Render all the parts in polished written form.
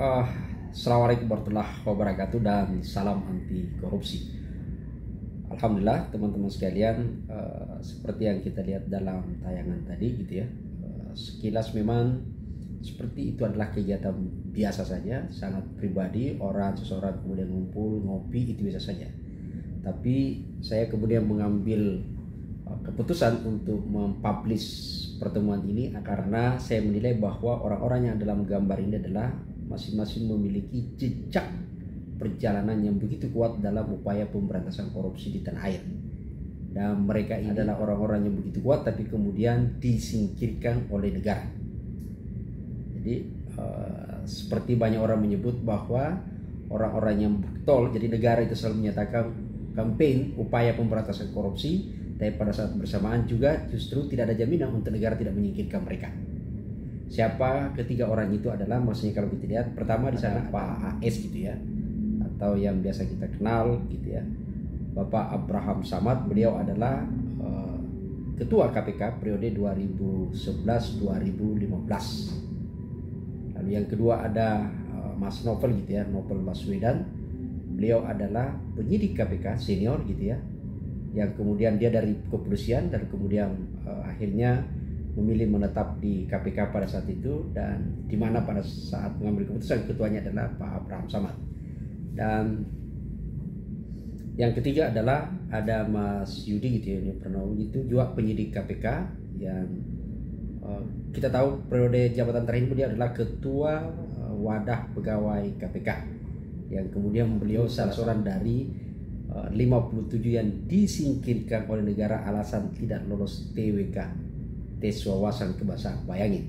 Assalamualaikum warahmatullahi wabarakatuh dan salam anti korupsi. Alhamdulillah teman-teman sekalian, seperti yang kita lihat dalam tayangan tadi gitu ya, sekilas memang seperti itu adalah kegiatan biasa saja, sangat pribadi, seseorang kemudian ngumpul ngopi, itu biasa saja. Tapi saya kemudian mengambil keputusan untuk mempublish pertemuan ini karena saya menilai bahwa orang-orang yang dalam gambar ini adalah masing-masing memiliki jejak perjalanan yang begitu kuat dalam upaya pemberantasan korupsi di tanah air, dan mereka ini adalah orang-orang yang begitu kuat tapi kemudian disingkirkan oleh negara. Jadi seperti banyak orang menyebut bahwa orang-orang yang betul, jadi negara itu selalu menyatakan campaign upaya pemberantasan korupsi, tapi pada saat bersamaan juga justru tidak ada jaminan untuk negara tidak menyingkirkan mereka. Siapa ketiga orang itu adalah, maksudnya kalau kita lihat pertama di sana Pak AS gitu ya, atau yang biasa kita kenal gitu ya, Bapak Abraham Samad. Beliau adalah Ketua KPK periode 2011-2015. Lalu yang kedua ada Mas Novel gitu ya, Novel Baswedan. Beliau adalah penyidik KPK senior gitu ya, yang kemudian dia dari kepolisian dan kemudian akhirnya memilih menetap di KPK pada saat itu, dan di mana pada saat mengambil keputusan ketuanya adalah Pak Abraham Samad. Dan yang ketiga adalah ada Mas Yudi gitu ya, ini pernah itu juga penyidik KPK yang kita tahu periode jabatan terakhir dia adalah Ketua Wadah Pegawai KPK, yang kemudian beliau salah seorang dari 57 yang disingkirkan oleh negara alasan tidak lolos TWK, tes wawasan kebangsaan. Bayangin,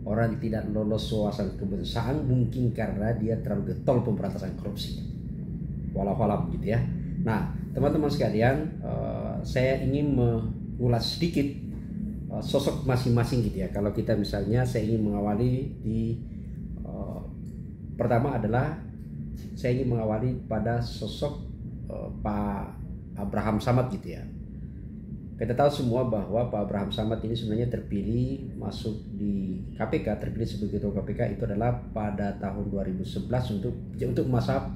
orang tidak lolos wawasan kebangsaan mungkin karena dia terlalu getol pemberantasan korupsi. Walau-walau gitu ya. Nah, teman-teman sekalian, saya ingin mengulas sedikit sosok masing-masing gitu ya. Kalau kita misalnya, saya ingin mengawali di pertama adalah saya ingin mengawali pada sosok Pak Abraham Samad gitu ya. Kita tahu semua bahwa Pak Abraham Samad ini sebenarnya terpilih masuk di KPK, terpilih sebagai ketua KPK itu adalah pada tahun 2011 untuk masa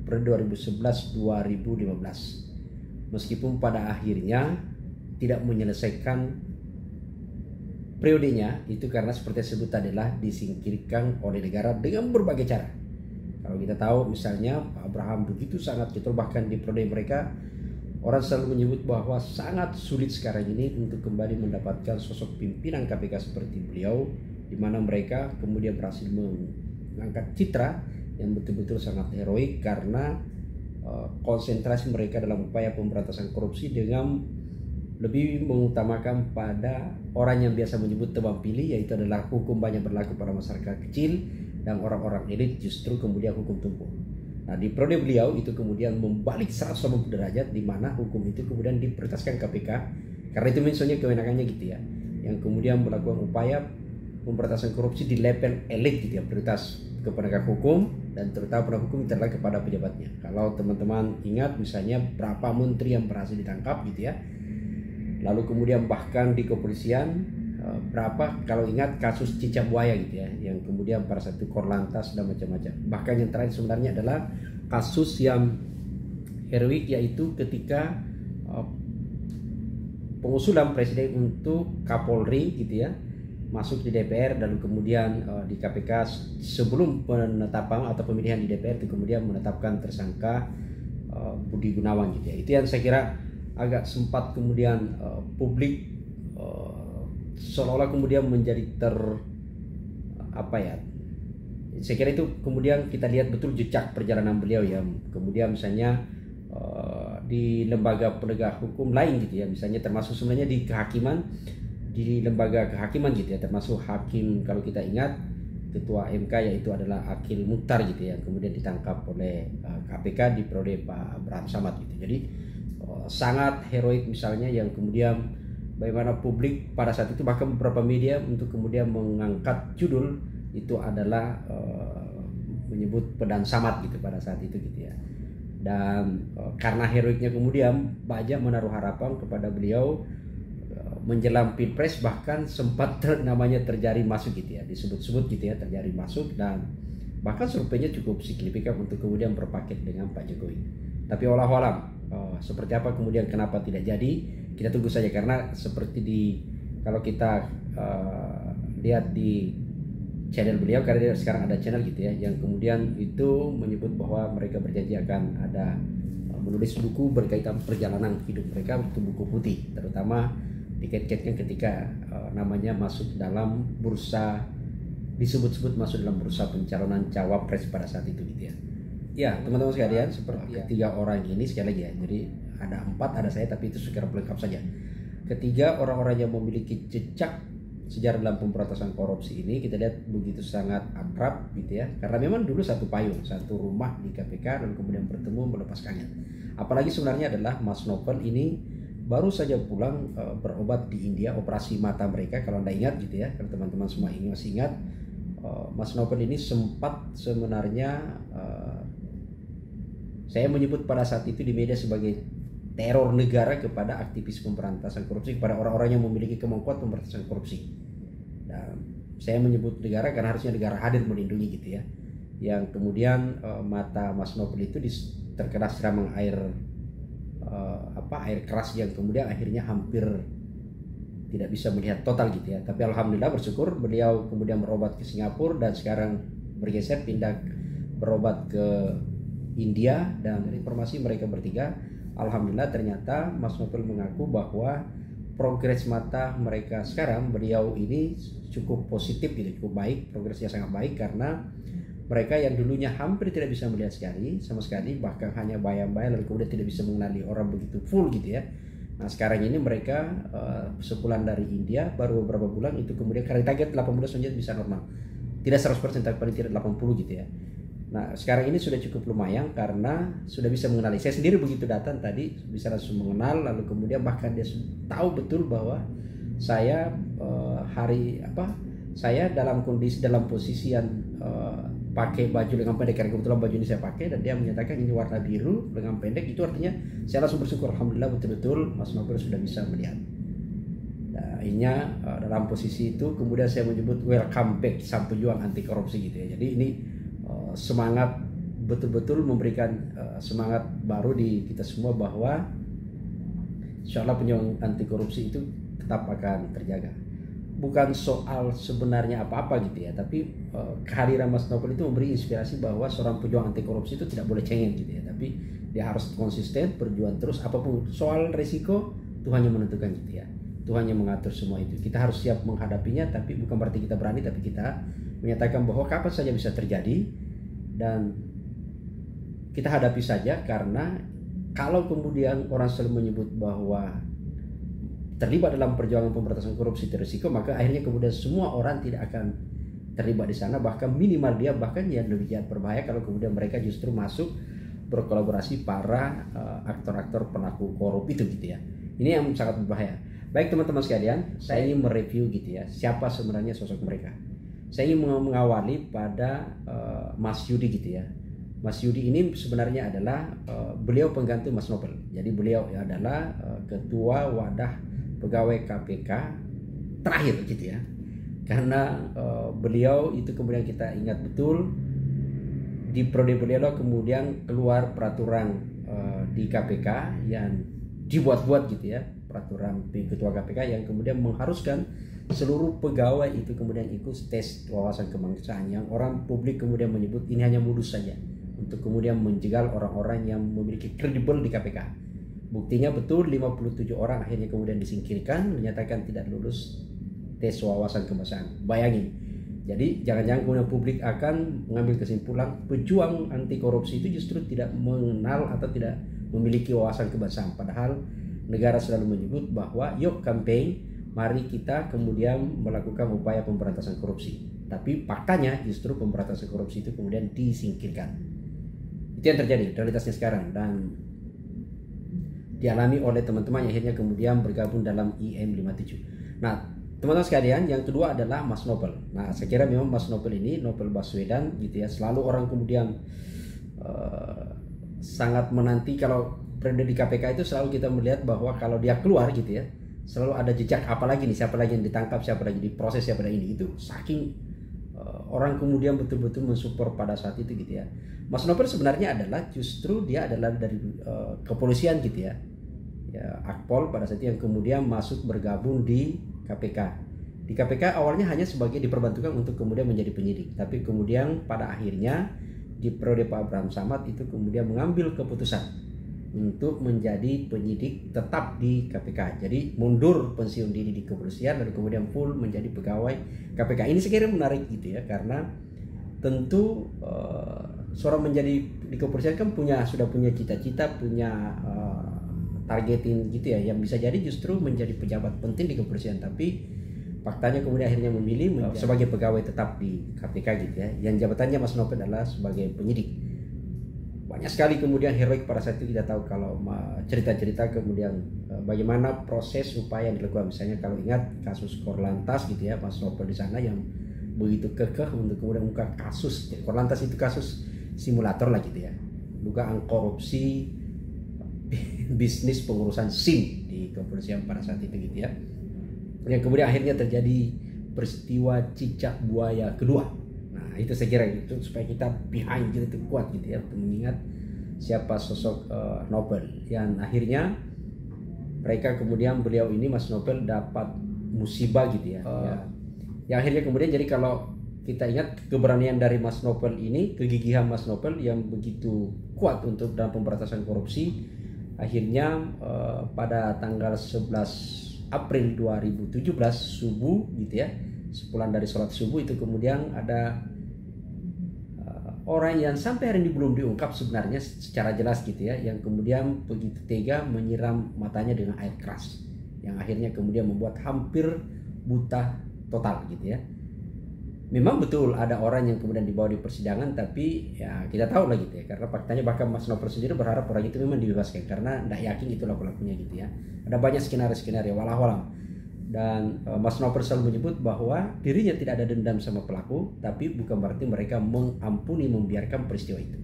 periode 2011-2015. Meskipun pada akhirnya tidak menyelesaikan periodenya itu karena seperti disebut adalah disingkirkan oleh negara dengan berbagai cara. Kalau kita tahu misalnya Pak Abraham begitu sangat getol, bahkan di periode mereka orang selalu menyebut bahwa sangat sulit sekarang ini untuk kembali mendapatkan sosok pimpinan KPK seperti beliau, di mana mereka kemudian berhasil mengangkat citra yang betul-betul sangat heroik karena konsentrasi mereka dalam upaya pemberantasan korupsi dengan lebih mengutamakan pada orang yang biasa menyebut tebang pilih, yaitu adalah hukum banyak berlaku pada masyarakat kecil dan orang-orang elit justru kemudian hukum tumpul. Nah, di periode beliau itu kemudian membalik 180 derajat, di mana hukum itu kemudian diprioritaskan KPK karena itu misalnya kewenangannya gitu ya, yang kemudian melakukan upaya pemberantasan korupsi di level elit gitu ya, prioritas ke penegak hukum dan terutama penegak hukum terutama kepada pejabatnya. Kalau teman-teman ingat misalnya berapa menteri yang berhasil ditangkap gitu ya, lalu kemudian bahkan di kepolisian berapa, kalau ingat kasus cicak buaya gitu ya, yang kemudian pada satu Korlantas dan macam-macam. Bahkan yang terakhir sebenarnya adalah kasus yang heroik, yaitu ketika pengusulan presiden untuk Kapolri gitu ya masuk di DPR, lalu kemudian di KPK sebelum penetapan atau pemilihan di DPR itu kemudian menetapkan tersangka Budi Gunawan gitu ya. Itu yang saya kira agak sempat kemudian publik seolah-olah kemudian menjadi saya kira itu kemudian kita lihat betul jejak perjalanan beliau ya. Kemudian misalnya di lembaga penegak hukum lain gitu ya, misalnya termasuk sebenarnya di kehakiman, di lembaga kehakiman gitu ya, termasuk hakim kalau kita ingat ketua MK yaitu adalah Akil Mukhtar gitu ya, kemudian ditangkap oleh KPK di periode Pak Abraham Samad gitu. Jadi sangat heroik misalnya, yang kemudian bagaimana publik pada saat itu bahkan beberapa media untuk kemudian mengangkat judul itu adalah menyebut pedang Samad gitu pada saat itu gitu ya. Dan karena heroiknya kemudian banyak menaruh harapan kepada beliau menjelang Pilpres, bahkan sempat namanya terjadi masuk gitu ya, disebut-sebut gitu ya terjadi masuk. Dan Bahkan surveinya cukup signifikan untuk kemudian berpaket dengan Pak Jokowi. Tapi walau seperti apa kemudian kenapa tidak jadi, kita tunggu saja. Karena seperti kalau kita lihat di channel beliau, karena dia sekarang ada channel gitu ya, yang kemudian itu menyebut bahwa mereka berjanji akan ada menulis buku berkaitan perjalanan hidup mereka, itu buku putih, terutama dikait-kaitkan ketika namanya masuk dalam bursa, disebut-sebut masuk dalam bursa pencalonan cawapres pada saat itu gitu ya. Ya teman-teman sekalian, seperti ketiga orang ini sekali lagi ya, jadi ada 4, ada saya, tapi itu secara pelengkap saja. Ketiga orang-orang yang memiliki jejak sejarah dalam pemberantasan korupsi ini kita lihat begitu sangat akrab gitu ya, karena memang dulu satu payung, satu rumah di KPK, dan kemudian bertemu melepas kangen. Apalagi sebenarnya adalah Mas Novel ini baru saja pulang berobat di India, operasi mata mereka kalau Anda ingat gitu ya, kalau teman-teman semua ini masih ingat. Mas Novel ini sempat sebenarnya saya menyebut pada saat itu di media sebagai teror negara kepada aktivis pemberantasan korupsi, kepada orang-orang yang memiliki kemampuan pemberantasan korupsi. Dan saya menyebut negara karena harusnya negara hadir melindungi gitu ya. Yang kemudian mata Mas Novel itu terkena serangan air keras yang kemudian akhirnya hampir tidak bisa melihat total gitu ya. Tapi alhamdulillah bersyukur beliau kemudian berobat ke Singapura dan sekarang bergeser pindah berobat ke India. Dan dari informasi mereka bertiga, alhamdulillah ternyata Mas Novel mengaku bahwa progres mata mereka sekarang, beliau ini cukup positif gitu, cukup baik, progresnya sangat baik, karena mereka yang dulunya hampir tidak bisa melihat sama sekali, bahkan hanya bayang-bayang, lalu kemudian tidak bisa mengenali orang begitu full gitu ya. Nah sekarang ini mereka sepulang dari India, baru beberapa bulan itu kemudian karena target 18 menit bisa normal, tidak 100% tapi paling tidak 80 gitu ya. Nah sekarang ini sudah cukup lumayan karena sudah bisa mengenali. Saya sendiri begitu datang tadi bisa langsung mengenal, lalu kemudian bahkan dia tahu betul bahwa saya saya dalam posisi yang pakai baju lengan pendek, karena kebetulan baju ini saya pakai, dan dia menyatakan ini warna biru lengan pendek. Itu artinya saya langsung bersyukur, alhamdulillah betul-betul Mas Novel sudah bisa melihat. Nah, akhirnya dalam posisi itu kemudian saya menyebut welcome back sang pejuang anti korupsi gitu ya. Jadi ini semangat, betul-betul memberikan semangat baru di kita semua bahwa insyaallah pejuang anti korupsi itu tetap akan terjaga. Bukan soal sebenarnya apa-apa gitu ya, tapi kehadiran Mas Novel itu memberi inspirasi bahwa seorang pejuang anti korupsi itu tidak boleh cengeng gitu ya, tapi dia harus konsisten berjuang terus, apapun soal resiko Tuhan yang menentukan gitu ya, Tuhan yang mengatur semua itu. Kita harus siap menghadapinya, tapi bukan berarti kita berani, tapi kita menyatakan bahwa kapan saja bisa terjadi dan kita hadapi saja. Karena kalau kemudian orang selalu menyebut bahwa terlibat dalam perjuangan pemberantasan korupsi itu risiko, maka akhirnya kemudian semua orang tidak akan terlibat di sana, bahkan minimal dia bahkan yang lebih jahat berbahaya kalau kemudian mereka justru masuk berkolaborasi para aktor-aktor pelaku korup itu gitu ya. Ini yang sangat berbahaya. Baik teman-teman sekalian, saya ingin mereview gitu ya, siapa sebenarnya sosok mereka. Saya ingin mengawali pada Mas Yudi gitu ya. Mas Yudi ini sebenarnya adalah beliau pengganti Mas Novel. Jadi beliau adalah ketua wadah pegawai KPK terakhir gitu ya. Karena beliau itu kemudian kita ingat betul di periode beliau kemudian keluar peraturan di KPK yang dibuat-buat gitu ya, peraturan ketua KPK yang kemudian mengharuskan seluruh pegawai itu kemudian ikut tes wawasan kebangsaan, yang orang publik kemudian menyebut ini hanya modus saja untuk kemudian menjegal orang-orang yang memiliki kredibel di KPK. Buktinya betul 57 orang akhirnya kemudian disingkirkan, menyatakan tidak lulus tes wawasan kebangsaan. Bayangin. Jadi jangan-jangan kemudian publik akan mengambil kesimpulan pejuang anti korupsi itu justru tidak mengenal atau tidak memiliki wawasan kebangsaan. Padahal negara selalu menyebut bahwa yuk campaign, mari kita kemudian melakukan upaya pemberantasan korupsi. Tapi faktanya justru pemberantasan korupsi itu kemudian disingkirkan. Itu yang terjadi realitasnya sekarang, dan dialami oleh teman-teman yang akhirnya kemudian bergabung dalam IM57. Nah teman-teman sekalian, yang kedua adalah Mas Novel. Nah saya kira memang Mas Novel ini, Novel Baswedan gitu ya, selalu orang kemudian sangat menanti. Kalau periode di KPK itu selalu kita melihat bahwa kalau dia keluar gitu ya, selalu ada jejak, apalagi nih siapa lagi yang ditangkap, siapa lagi diproses, siapa lagi ini, itu saking orang kemudian betul-betul mensupport pada saat itu gitu ya. Mas Novel sebenarnya adalah justru dia adalah dari kepolisian gitu ya. Ya, Akpol pada saat itu yang kemudian masuk bergabung di KPK. Di KPK awalnya hanya sebagai diperbantukan untuk kemudian menjadi penyidik, tapi kemudian pada akhirnya di periode Pak Abraham Samad itu kemudian mengambil keputusan untuk menjadi penyidik tetap di KPK. Jadi mundur pensiun dini di kepolisian dan kemudian full menjadi pegawai KPK. Ini sekiranya menarik gitu ya, karena tentu seorang menjadi di kepolisian kan sudah punya cita-cita, punya targetin gitu ya, yang bisa jadi justru menjadi pejabat penting di kepolisian, tapi faktanya kemudian akhirnya memilih sebagai pegawai tetap di KPK gitu ya, yang jabatannya Mas Novel adalah sebagai penyidik. Banyak sekali kemudian heroik pada saat itu kita tahu, kalau cerita-cerita kemudian bagaimana proses upaya yang dilakukan, misalnya kalau ingat kasus Korlantas gitu ya, Mas Novel di sana yang begitu kekeh untuk kemudian membuka kasus Korlantas, itu kasus simulator lah gitu ya, dugaan korupsi bisnis pengurusan SIM di kepolisian pada saat itu gitu ya, yang kemudian akhirnya terjadi peristiwa cicak buaya kedua. Nah itu saya kira itu supaya kita behind gitu kuat gitu ya, untuk mengingat siapa sosok Novel, yang akhirnya mereka kemudian beliau ini Mas Novel dapat musibah gitu ya, yang akhirnya kemudian jadi kalau kita ingat keberanian dari Mas Novel ini, kegigihan Mas Novel yang begitu kuat untuk dalam pemberantasan korupsi, akhirnya pada tanggal 11 April 2017 subuh gitu ya, sepulang dari sholat subuh itu kemudian ada orang yang sampai hari ini belum diungkap sebenarnya secara jelas gitu ya, yang kemudian begitu tega menyiram matanya dengan air keras, yang akhirnya kemudian membuat hampir buta total gitu ya. Memang betul ada orang yang kemudian dibawa di persidangan, tapi ya kita tahu lah gitu ya, karena faktanya bahkan Mas Novel sendiri berharap orang itu memang dibebaskan karena tidak yakin itulah pelakunya gitu ya. Ada banyak skenario-skenario walau-walau, dan Mas Novel selalu menyebut bahwa dirinya tidak ada dendam sama pelaku, tapi bukan berarti mereka mengampuni, membiarkan peristiwa itu,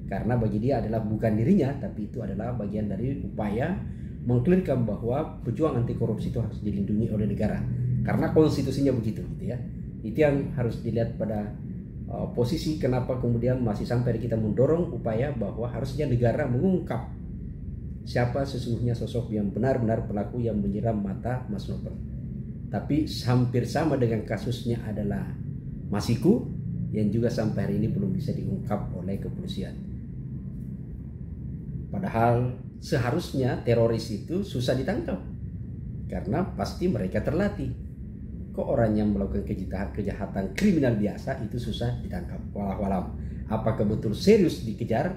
karena bagi dia adalah bukan dirinya, tapi itu adalah bagian dari upaya mengklirkan bahwa pejuang anti korupsi itu harus dilindungi oleh negara karena konstitusinya begitu gitu ya. Itu yang harus dilihat pada posisi kenapa kemudian masih sampai kita mendorong upaya bahwa harusnya negara mengungkap siapa sesungguhnya sosok yang benar-benar pelaku yang menyiram mata Mas Novel. Tapi hampir sama dengan kasusnya adalah Masiku, yang juga sampai hari ini belum bisa diungkap oleh kepolisian. Padahal seharusnya teroris itu susah ditangkap karena pasti mereka terlatih. Kok orang yang melakukan kejahatan kriminal biasa itu susah ditangkap? Walau apakah betul serius dikejar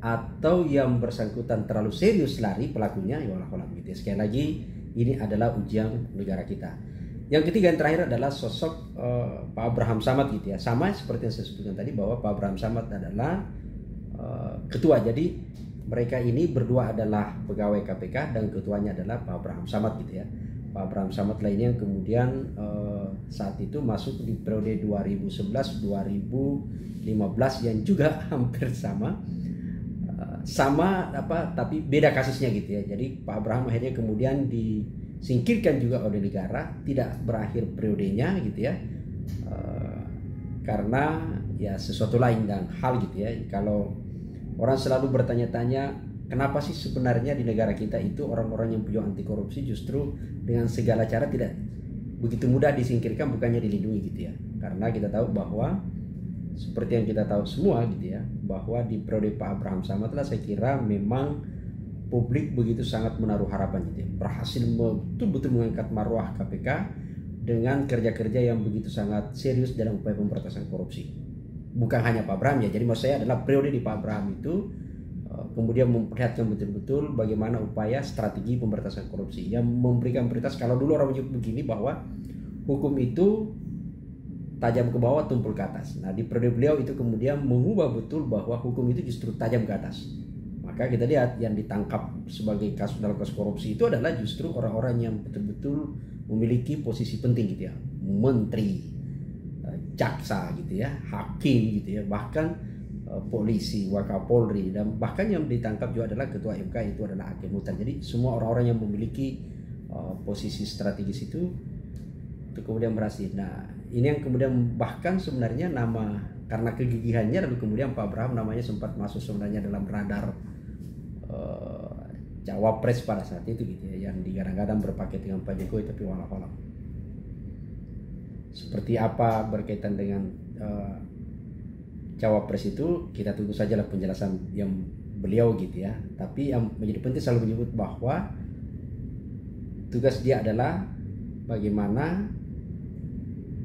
atau yang bersangkutan terlalu serius lari pelakunya? Ya walau gitu. Sekali lagi ini adalah ujian negara kita. Yang ketiga yang terakhir adalah sosok Pak Abraham Samad gitu ya. Sama seperti yang saya sebutkan tadi bahwa Pak Abraham Samad adalah ketua. Jadi mereka ini berdua adalah pegawai KPK dan ketuanya adalah Pak Abraham Samad gitu ya. Pak Abraham Samad lainnya yang kemudian saat itu masuk di periode 2011-2015 yang juga hampir sama tapi beda kasusnya gitu ya. Jadi Pak Abraham akhirnya kemudian disingkirkan juga oleh negara, tidak berakhir periodenya gitu ya, karena ya sesuatu lain dan hal gitu ya. Kalau orang selalu bertanya-tanya kenapa sih sebenarnya di negara kita itu orang-orang yang berjuang anti korupsi justru dengan segala cara tidak begitu mudah disingkirkan, bukannya dilindungi gitu ya. Karena kita tahu bahwa seperti yang kita tahu semua gitu ya, bahwa di periode Pak Abraham Samad lah saya kira memang publik begitu sangat menaruh harapan gitu ya, berhasil betul-betul mengangkat marwah KPK dengan kerja-kerja yang begitu sangat serius dalam upaya pemberantasan korupsi. Bukan hanya Pak Abraham ya, jadi maksud saya adalah periode di Pak Abraham itu kemudian memperlihatkan betul-betul bagaimana upaya strategi pemberantasan korupsi yang memberikan prioritas. Kalau dulu orang menyebut begini bahwa hukum itu tajam ke bawah, tumpul ke atas. Nah di periode beliau itu kemudian mengubah betul bahwa hukum itu justru tajam ke atas. Maka kita lihat yang ditangkap sebagai kasus dalam kasus korupsi itu adalah justru orang-orang yang betul-betul memiliki posisi penting gitu ya, menteri, jaksa gitu ya, hakim gitu ya, bahkan polisi, wakapolri, dan bahkan yang ditangkap juga adalah ketua MK, itu adalah hakim mutar. Jadi semua orang-orang yang memiliki posisi strategis itu untuk kemudian berhasil. Nah, ini yang kemudian bahkan sebenarnya nama karena kegigihannya lalu kemudian Pak Abraham namanya sempat masuk sebenarnya dalam radar cawapres pada saat itu gitu ya, yang digadang-gadang berpaket dengan Pak Jokowi, tapi walau seperti apa berkaitan dengan cawapres itu kita tunggu saja lah penjelasan yang beliau gitu ya. Tapi yang menjadi penting selalu menyebut bahwa tugas dia adalah bagaimana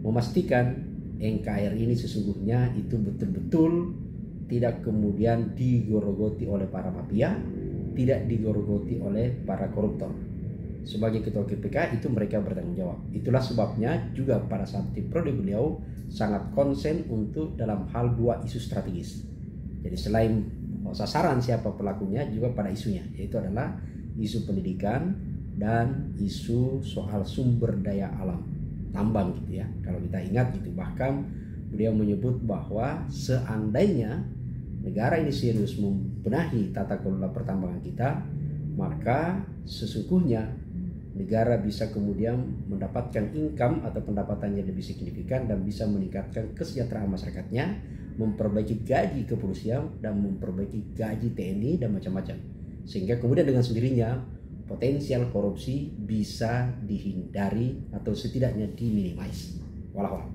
memastikan NKRI ini sesungguhnya itu betul-betul tidak kemudian digorogoti oleh para mafia, tidak digorogoti oleh para koruptor. Sebagai ketua KPK itu mereka bertanggung jawab. Itulah sebabnya juga pada saat di periode beliau sangat konsen untuk dalam hal dua isu strategis. Jadi selain sasaran siapa pelakunya, juga pada isunya, yaitu adalah isu pendidikan dan isu soal sumber daya alam tambang gitu ya. Kalau kita ingat gitu, bahkan beliau menyebut bahwa seandainya negara ini serius membenahi tata kelola pertambangan kita, maka sesungguhnya negara bisa kemudian mendapatkan income atau pendapatannya lebih signifikan dan bisa meningkatkan kesejahteraan masyarakatnya, memperbaiki gaji kepolisian dan memperbaiki gaji TNI dan macam-macam. Sehingga kemudian dengan sendirinya potensial korupsi bisa dihindari atau setidaknya diminimais. Walau